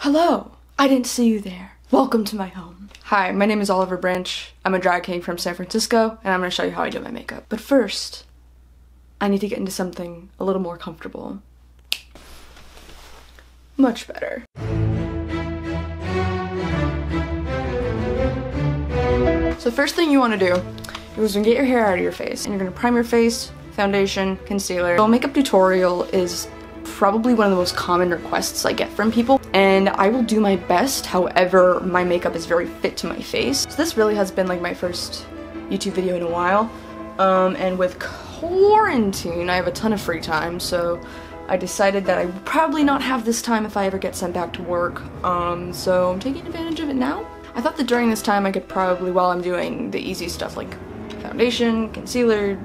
Hello! I didn't see you there. Welcome to my home. Hi, my name is Oliver Branch. I'm a drag king from San Francisco, and I'm going to show you how I do my makeup. But first, I need to get into something a little more comfortable. Much better. So first thing you want to do is get your hair out of your face, and you're going to prime your face, foundation, concealer. So a makeup tutorial is probably one of the most common requests I get from people, and I will do my best. However, my makeup is very fit to my face. So this really has been like my first YouTube video in a while, and with quarantine I have a ton of free time, so I decided that I would probably not have this time if I ever get sent back to work, so I'm taking advantage of it now. I thought that during this time I could probably, while I'm doing the easy stuff like foundation, concealer,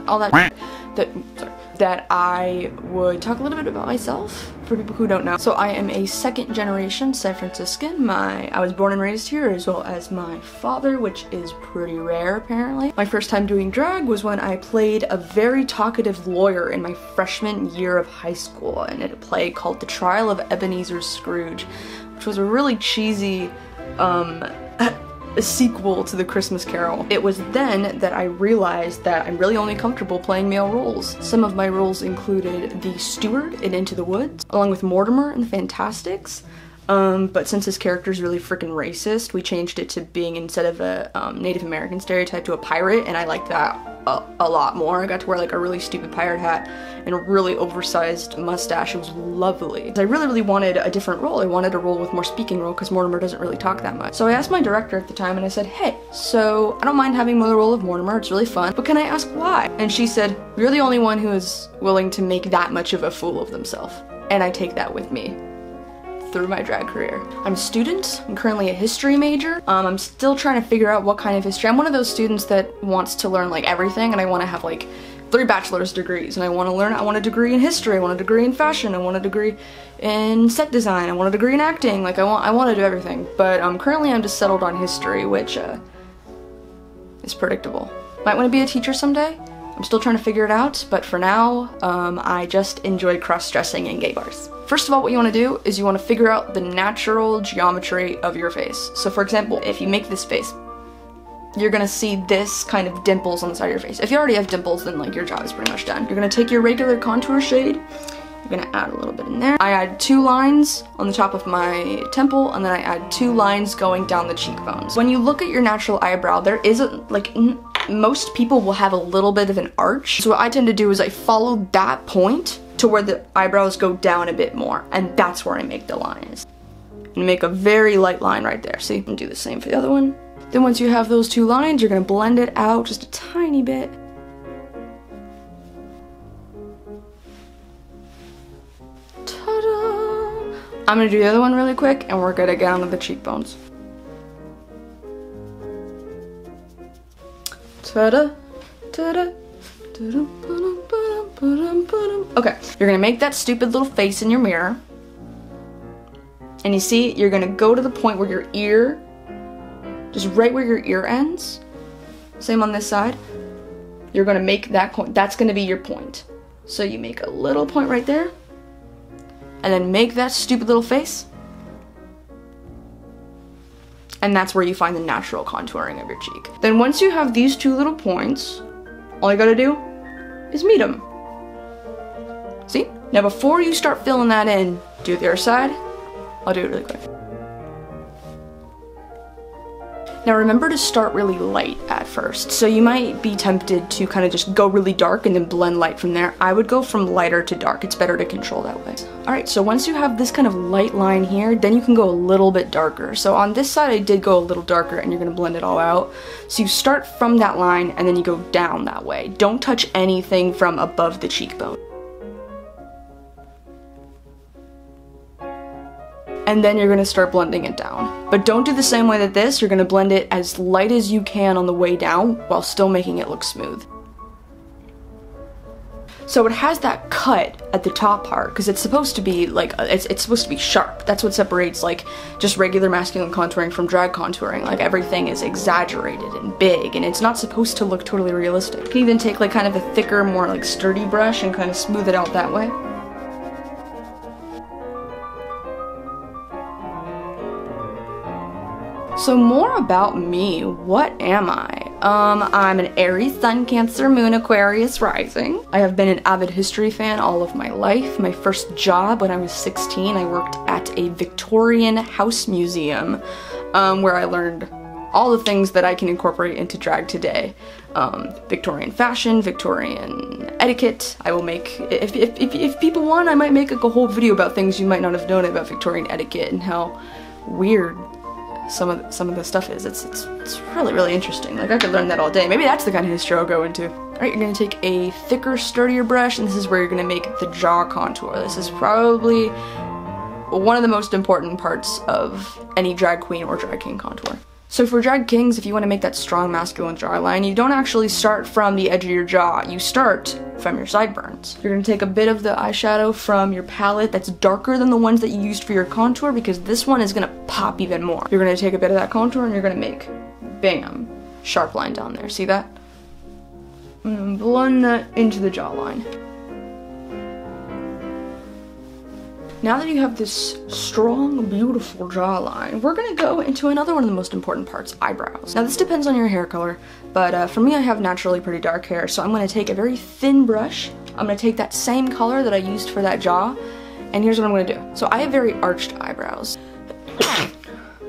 all that that I would talk a little bit about myself for people who don't know. So I am a second generation San Franciscan. I was born and raised here, as well as my father, which is pretty rare apparently. My first time doing drag was when I played a very talkative lawyer in my freshman year of high school, and in a play called The Trial of Ebenezer Scrooge, which was a really cheesy a sequel to The Christmas Carol. It was then that I realized that I'm really only comfortable playing male roles. Some of my roles included the steward in Into the Woods, along with Mortimer in The Fantastics. But since his character is really freaking racist, we changed it to being, instead of a Native American stereotype, to a pirate, and I liked that a lot more. I got to wear like a really stupid pirate hat and a really oversized mustache. It was lovely. I really wanted a different role. I wanted a role with more speaking role because Mortimer doesn't really talk that much. So I asked my director at the time and I said, hey, so I don't mind having the role of Mortimer, it's really fun, but can I ask why? And she said, you're the only one who is willing to make that much of a fool of themselves. And I take that with me through my drag career. I'm a student. I'm currently a history major. I'm still trying to figure out what kind of history. I'm one of those students that wants to learn like everything, and I want to have like 3 bachelor's degrees, and I want a degree in history, I want a degree in fashion, I want a degree in set design, I want a degree in acting. Like I want to do everything, but currently I'm just settled on history, which is predictable. Might want to be a teacher someday. I'm still trying to figure it out, but for now, I just enjoy cross-dressing in gay bars. First of all, what you want to do is you want to figure out the natural geometry of your face. So for example, if you make this face, you're gonna see this kind of dimples on the side of your face. If you already have dimples, then like your job is pretty much done. You're gonna take your regular contour shade, you're gonna add a little bit in there. I add 2 lines on the top of my temple, and then I add 2 lines going down the cheekbones. When you look at your natural eyebrow, there isn't like, most people will have a little bit of an arch. So what I tend to do is I follow that point to where the eyebrows go down a bit more, and that's where I make the lines. And make a very light line right there, see? And do the same for the other one. Then once you have those 2 lines, you're gonna blend it out just a tiny bit. Ta-da! I'm gonna do the other one really quick, and we're gonna get onto the cheekbones. Ta-da! Ta-da! Okay, you're gonna make that stupid little face in your mirror, and you see, you're gonna go to the point where your ear, just right where your ear ends, same on this side, you're gonna make that point, that's gonna be your point. So you make a little point right there, and then make that stupid little face, and that's where you find the natural contouring of your cheek. Then once you have these 2 little points, all you gotta do is meet them. See? Now before you start filling that in, do the other side. I'll do it really quick. Now remember to start really light at first. So you might be tempted to kind of just go really dark and then blend light from there. I would go from lighter to dark. It's better to control that way. Alright, so once you have this kind of light line here, then you can go a little bit darker. So on this side I did go a little darker, and you're going to blend it all out. So you start from that line and then you go down that way. Don't touch anything from above the cheekbone. And then you're gonna start blending it down. But don't do the same way that this, you're gonna blend it as light as you can on the way down while still making it look smooth. So it has that cut at the top part because it's supposed to be like, it's supposed to be sharp. That's what separates like just regular masculine contouring from drag contouring. Like everything is exaggerated and big, and it's not supposed to look totally realistic. You can even take like kind of a thicker, more like sturdy brush and kind of smooth it out that way. So more about me. What am I? I'm an Aries, Sun, Cancer, Moon, Aquarius rising. I have been an avid history fan all of my life. My first job when I was 16, I worked at a Victorian house museum where I learned all the things that I can incorporate into drag today. Victorian fashion, Victorian etiquette. I will make, if people want, I might make like a whole video about things you might not have known about Victorian etiquette and how weird some of the stuff is. It's really, really interesting. Like, I could learn that all day. Maybe that's the kind of history I'll go into. Alright, you're gonna take a thicker, sturdier brush, and this is where you're gonna make the jaw contour. This is probably one of the most important parts of any drag queen or drag king contour. So for drag kings, if you want to make that strong masculine jawline, you don't actually start from the edge of your jaw, you start from your sideburns. You're going to take a bit of the eyeshadow from your palette that's darker than the ones that you used for your contour, because this one is going to pop even more. You're going to take a bit of that contour and you're going to make, bam, sharp line down there. See that? I'm going to blend that into the jawline. Now that you have this strong, beautiful jawline, we're gonna go into another one of the most important parts, eyebrows. Now this depends on your hair color, but for me I have naturally pretty dark hair, so I'm gonna take a very thin brush. I'm gonna take that same color that I used for that jaw, and here's what I'm gonna do. So I have very arched eyebrows,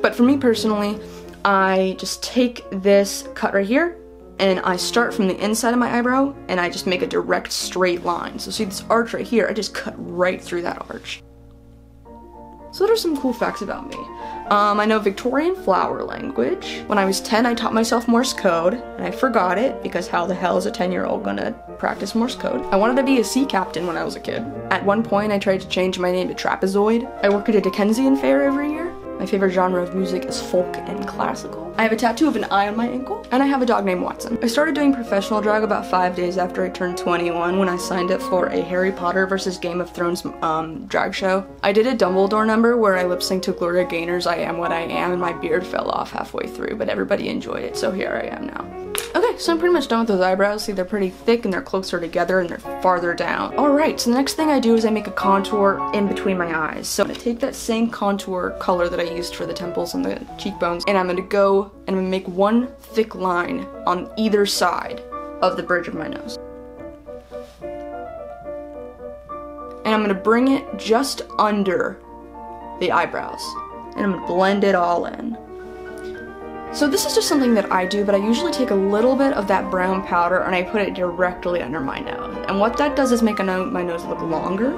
but for me personally, I just take this cut right here, and I start from the inside of my eyebrow, and I just make a direct straight line. So see this arch right here, I just cut right through that arch. So what are some cool facts about me? I know Victorian flower language. When I was 10, I taught myself Morse code, and I forgot it, because how the hell is a 10-year-old gonna practice Morse code? I wanted to be a sea captain when I was a kid. At one point, I tried to change my name to Trapezoid. I work at a Dickensian fair every year. My favorite genre of music is folk and classical. I have a tattoo of an eye on my ankle, and I have a dog named Watson. I started doing professional drag about 5 days after I turned 21 when I signed up for a Harry Potter versus Game of Thrones drag show. I did a Dumbledore number where I lip-synced to Gloria Gaynor's I Am What I Am, and my beard fell off halfway through, but everybody enjoyed it, so here I am now. Okay, so I'm pretty much done with those eyebrows. See, they're pretty thick and they're closer together and they're farther down. Alright, so the next thing I do is I make a contour in between my eyes. So I'm gonna take that same contour color that I used for the temples and the cheekbones, and I'm gonna go and I'm gonna make one thick line on either side of the bridge of my nose. And I'm gonna bring it just under the eyebrows. And I'm gonna blend it all in. So this is just something that I do, but I usually take a little bit of that brown powder and I put it directly under my nose. And what that does is make my nose look longer,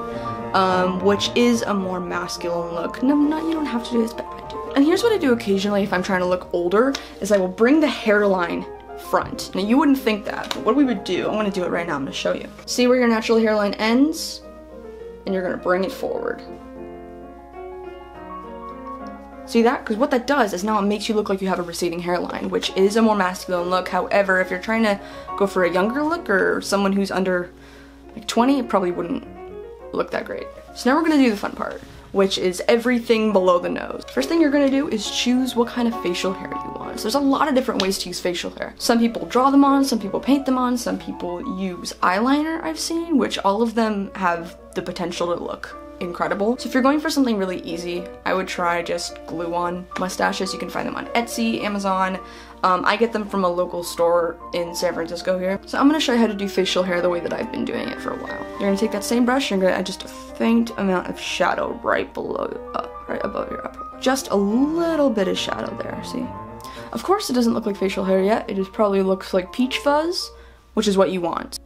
which is a more masculine look. No, you don't have to do this, but I do. And here's what I do occasionally if I'm trying to look older, is I will bring the hairline front. Now you wouldn't think that, but what we would do, I'm gonna do it right now, I'm gonna show you. See where your natural hairline ends? And you're gonna bring it forward. See that? Because what that does is now it makes you look like you have a receding hairline, which is a more masculine look. However, if you're trying to go for a younger look or someone who's under like 20, it probably wouldn't look that great. So now we're gonna do the fun part, which is everything below the nose. First thing you're gonna do is choose what kind of facial hair you want. So there's a lot of different ways to use facial hair. Some people draw them on, some people paint them on, some people use eyeliner, I've seen, which all of them have the potential to look incredible. So if you're going for something really easy, I would try just glue on mustaches. You can find them on Etsy, Amazon. I get them from a local store in San Francisco here. So I'm gonna show you how to do facial hair the way that I've been doing it for a while. You're gonna take that same brush, you're gonna add just a faint amount of shadow right above your upper lip. Just a little bit of shadow there, see? Of course it doesn't look like facial hair yet. It just probably looks like peach fuzz, which is what you want.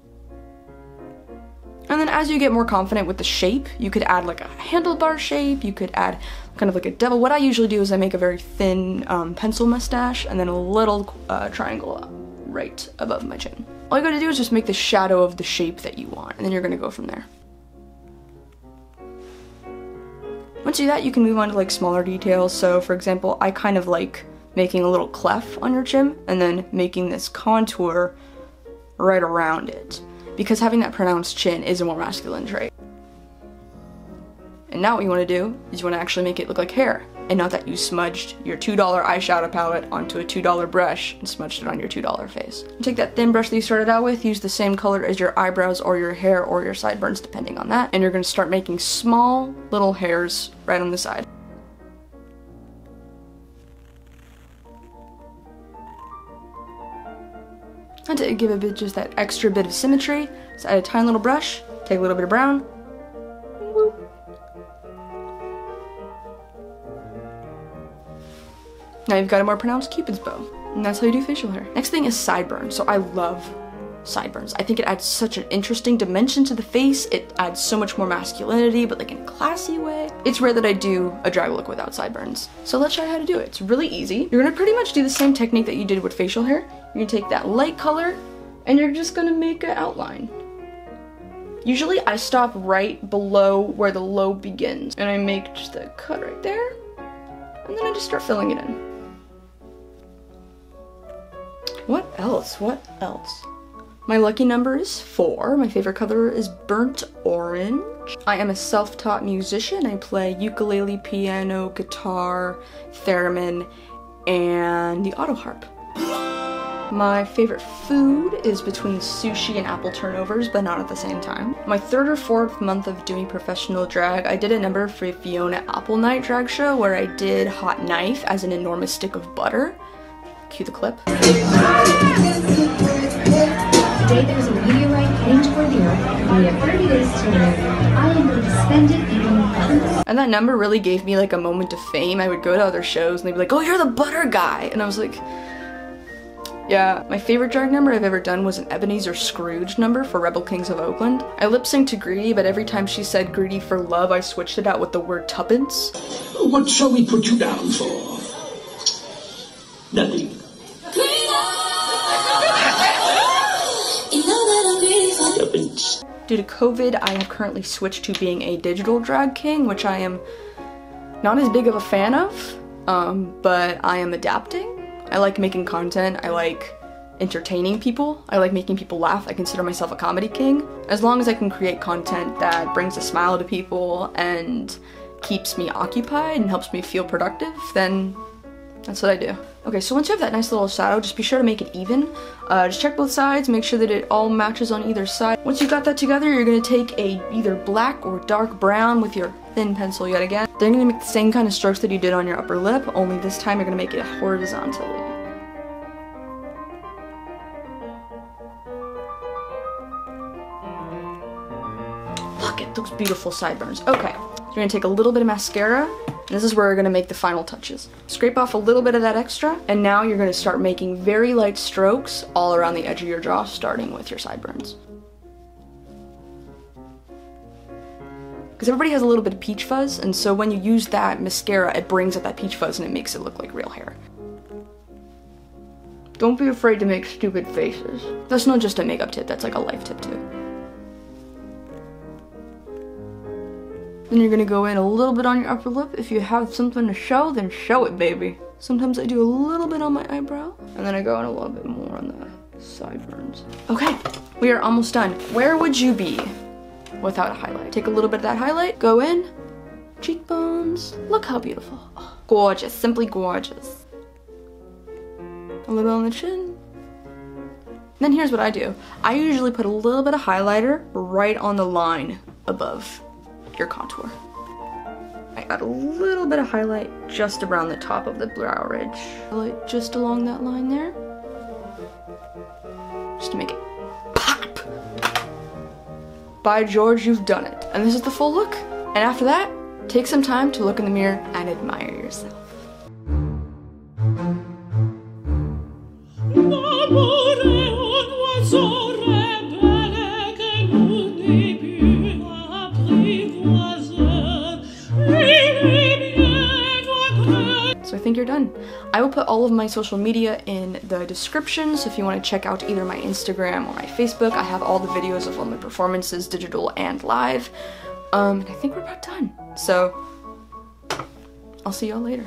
And then as you get more confident with the shape, you could add like a handlebar shape, you could add kind of like a devil. What I usually do is I make a very thin pencil mustache and then a little triangle right above my chin. All you gotta do is just make the shadow of the shape that you want, and then you're gonna go from there. Once you do that, you can move on to like smaller details. So for example, I kind of like making a little clef on your chin and then making this contour right around it, because having that pronounced chin is a more masculine trait. And now what you want to do is you want to actually make it look like hair, and not that you smudged your $2 eyeshadow palette onto a $2 brush and smudged it on your $2 face. You take that thin brush that you started out with, use the same color as your eyebrows or your hair or your sideburns depending on that, and you're going to start making small little hairs right on the side. And to give a bit, just that extra bit of symmetry, so I add a tiny little brush, take a little bit of brown. Whoop. Now you've got a more pronounced Cupid's bow. And that's how you do facial hair. Next thing is sideburns. So I love sideburns. I think it adds such an interesting dimension to the face. It adds so much more masculinity, but like in a classy way. It's rare that I do a drag look without sideburns. So let's show you how to do it. It's really easy. You're gonna pretty much do the same technique that you did with facial hair. You're gonna take that light color and you're just gonna make an outline. Usually I stop right below where the lobe begins and I make just a cut right there. And then I just start filling it in. What else? What else? My lucky number is 4. My favorite color is burnt orange. I am a self-taught musician. I play ukulele, piano, guitar, theremin, and the auto harp. My favorite food is between sushi and apple turnovers, but not at the same time. My 3rd or 4th month of doing professional drag, I did a number for Fiona Apple Night drag show where I did hot knife as an enormous stick of butter. Cue the clip. Today there is a meteorite heading toward the Earth, and we have 30 days to live. I am going to spend it eating butter. And that number really gave me like a moment of fame. I would go to other shows and they'd be like, oh, you're the butter guy. And I was like, yeah. My favorite drag number I've ever done was an Ebenezer Scrooge number for Rebel Kings of Oakland. I lip-synced to Greedy, but every time she said greedy for love, I switched it out with the word tuppence. What shall we put you down for? Nothing. Due to COVID, I have currently switched to being a digital drag king, which I am not as big of a fan of, but I am adapting. I like making content, I like entertaining people, I like making people laugh. I consider myself a comedy king. As long as I can create content that brings a smile to people and keeps me occupied and helps me feel productive, then that's what I do. Okay, so once you have that nice little shadow, just be sure to make it even. Just check both sides, make sure that it all matches on either side. Once you've got that together, you're gonna take a either black or dark brown with your thin pencil yet again. Then you're gonna make the same kind of strokes that you did on your upper lip, only this time you're gonna make it horizontally. Look at those beautiful sideburns. Okay, so you're gonna take a little bit of mascara. This is where we're gonna make the final touches. Scrape off a little bit of that extra, and now you're gonna start making very light strokes all around the edge of your jaw, starting with your sideburns. Because everybody has a little bit of peach fuzz, and so when you use that mascara, it brings out that peach fuzz and it makes it look like real hair. Don't be afraid to make stupid faces. That's not just a makeup tip, that's like a life tip too. Then you're gonna go in a little bit on your upper lip. If you have something to show, then show it, baby. Sometimes I do a little bit on my eyebrow, and then I go in a little bit more on the sideburns. Okay, we are almost done. Where would you be without a highlight? Take a little bit of that highlight, go in, cheekbones. Look how beautiful. Oh, gorgeous, simply gorgeous. A little bit on the chin. And then here's what I do. I usually put a little bit of highlighter right on the line above your contour. I add a little bit of highlight just around the top of the brow ridge. Highlight just along that line there. Just to make it pop. By George, you've done it. And this is the full look. And after that, take some time to look in the mirror and admire yourself. So I think you're done. I will put all of my social media in the description, so if you want to check out either my Instagram or my Facebook, I have all the videos of all my performances, digital and live. And I think we're about done. So I'll see y'all later.